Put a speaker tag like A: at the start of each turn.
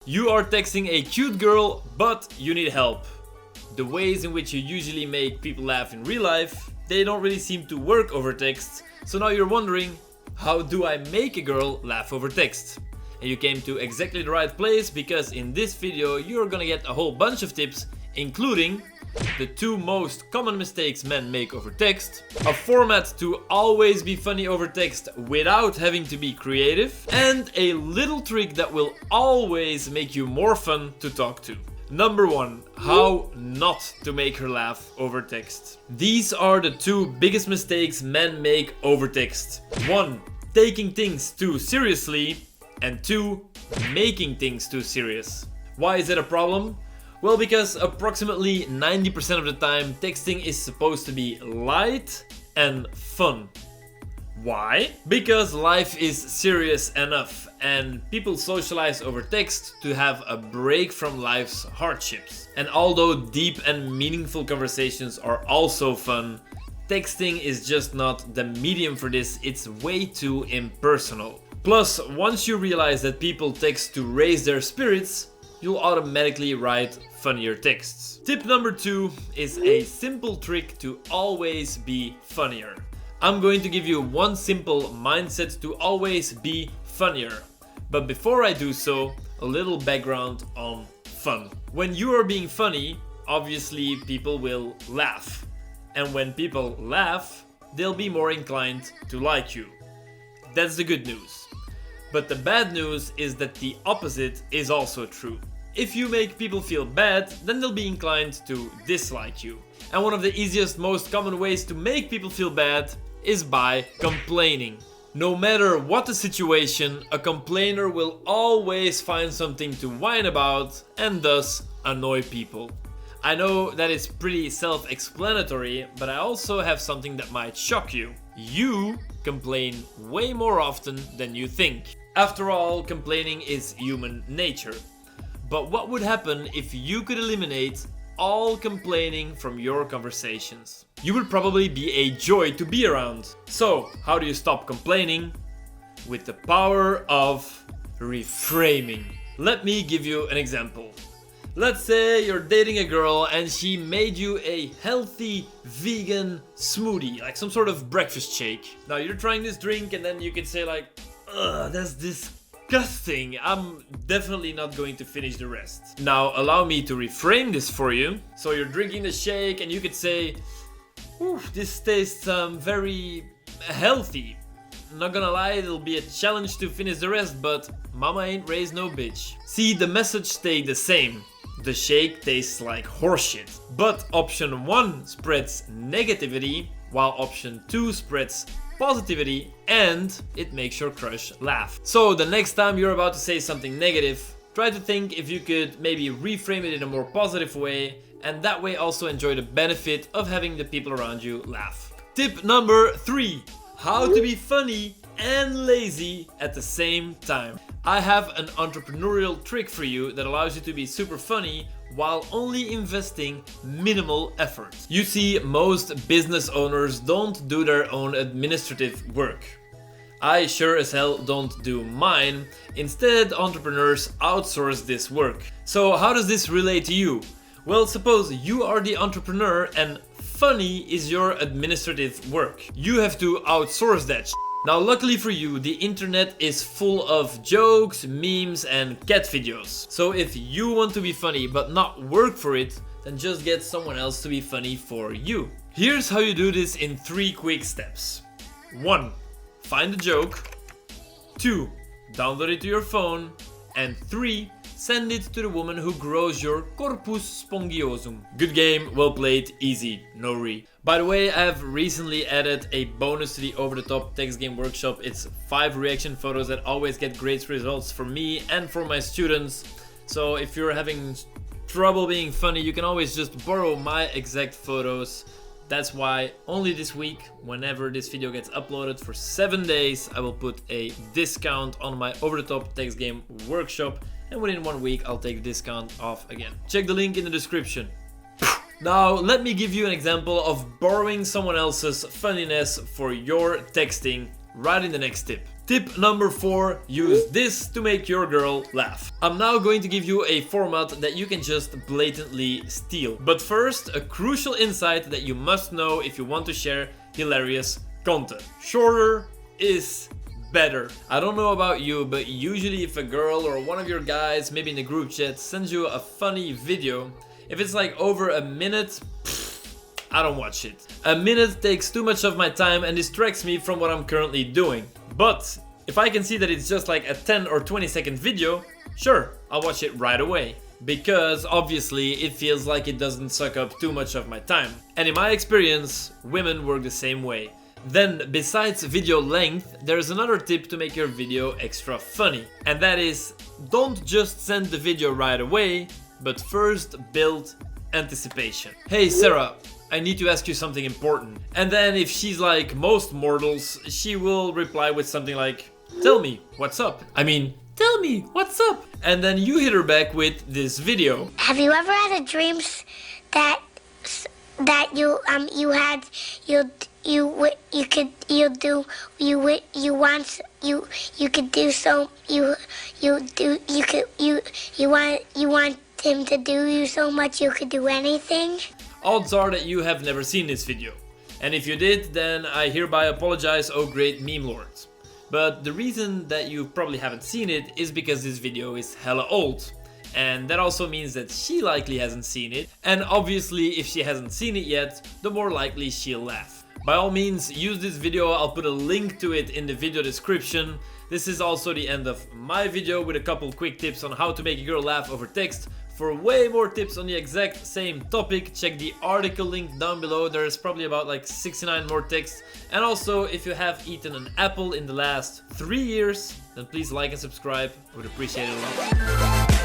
A: You are texting a cute girl, but you need help. The ways in which you usually make people laugh in real life, they don't really seem to work over text. So now you're wondering, how do I make a girl laugh over text? And you came to exactly the right place, because in this video you're gonna get a whole bunch of tips, including the 2 most common mistakes men make over text, a format to always be funny over text without having to be creative, and a little trick that will always make you more fun to talk to. Number 1. How not to make her laugh over text. These are the 2 biggest mistakes men make over text. 1. Taking things too seriously, and 2. Making things too serious. Why is that a problem? Well, because approximately 90% of the time texting is supposed to be light and fun. Why? Because life is serious enough and people socialize over text to have a break from life's hardships. And although deep and meaningful conversations are also fun, texting is just not the medium for this. It's way too impersonal. Plus, once you realize that people text to raise their spirits, you'll automatically write funnier texts. Tip number 2 is a simple trick to always be funnier. I'm going to give you one simple mindset to always be funnier. But before I do so, a little background on fun. When you are being funny, obviously people will laugh. And when people laugh, they'll be more inclined to like you. That's the good news. But the bad news is that the opposite is also true. If you make people feel bad, then they'll be inclined to dislike you. And one of the easiest, most common ways to make people feel bad is by complaining. No matter what the situation, a complainer will always find something to whine about and thus annoy people. I know that is pretty self-explanatory, but I also have something that might shock you. You complain way more often than you think. After all, complaining is human nature. But what would happen if you could eliminate all complaining from your conversations? You would probably be a joy to be around. So, how do you stop complaining? With the power of reframing. Let me give you an example. Let's say you're dating a girl and she made you a healthy vegan smoothie, like some sort of breakfast shake. Now you're trying this drink and then you could say like, ugh, that's disgusting. I'm definitely not going to finish the rest. Now allow me to reframe this for you. So you're drinking the shake and you could say, ooh, this tastes very healthy. Not gonna lie, it'll be a challenge to finish the rest, but mama ain't raised no bitch. See, the message stayed the same. The shake tastes like horseshit. But option 1 spreads negativity, while option 2 spreads positivity, and it makes your crush laugh. So the next time you're about to say something negative, try to think if you could maybe reframe it in a more positive way, and that way also enjoy the benefit of having the people around you laugh. Tip number 3. How to be funny and lazy at the same time. I have an entrepreneurial trick for you that allows you to be super funny while only investing minimal effort. You see, most business owners don't do their own administrative work. I sure as hell don't do mine. Instead, entrepreneurs outsource this work. So how does this relate to you? Well, suppose you are the entrepreneur and funny is your administrative work. You have to outsource that shit. Now, luckily for you, the internet is full of jokes, memes, and cat videos. So if you want to be funny but not work for it, then just get someone else to be funny for you. Here's how you do this in 3 quick steps. 1. Find a joke. 2. Download it to your phone. And 3. Send it to the woman who grows your corpus spongiosum. Good game, well played, easy, no re. By the way, I have recently added a bonus to the Over the Top Text Game Workshop. It's 5 reaction photos that always get great results for me and for my students. So if you're having trouble being funny, you can always just borrow my exact photos. That's why only this week, whenever this video gets uploaded for 7 days, I will put a discount on my Over the Top Text Game Workshop. And within 1 week, I'll take the discount off again. Check the link in the description. Now, let me give you an example of borrowing someone else's funniness for your texting right in the next tip. Tip number 4, use this to make your girl laugh. I'm now going to give you a format that you can just blatantly steal. But first, a crucial insight that you must know if you want to share hilarious content. Shorter is better. I don't know about you, but usually if a girl or one of your guys, maybe in the group chat, sends you a funny video, if it's like over a minute, I don't watch it. A minute takes too much of my time and distracts me from what I'm currently doing. But if I can see that it's just like a 10 or 20-second video, sure, I'll watch it right away. Because obviously it feels like it doesn't suck up too much of my time. And in my experience, women work the same way. Then, besides video length, there's another tip to make your video extra funny. And that is, don't just send the video right away, but first build anticipation. Hey Sarah, I need to ask you something important. And then if she's like most mortals, she will reply with something like, tell me, what's up? I mean, tell me, what's up? And then you hit her back with this video.
B: Have you ever had a dream that you want him to do you so much you could do anything?
A: Odds are that you have never seen this video. And if you did, then I hereby apologize, oh great meme lords. But the reason that you probably haven't seen it is because this video is hella old. And that also means that she likely hasn't seen it. And obviously if she hasn't seen it yet, the more likely she'll laugh. By all means, use this video, I'll put a link to it in the video description. This is also the end of my video with a couple quick tips on how to make a girl laugh over text. For way more tips on the exact same topic, check the article link down below. There's probably about like 69 more texts. And also, if you have eaten an apple in the last 3 years, then please like and subscribe. I would appreciate it a lot.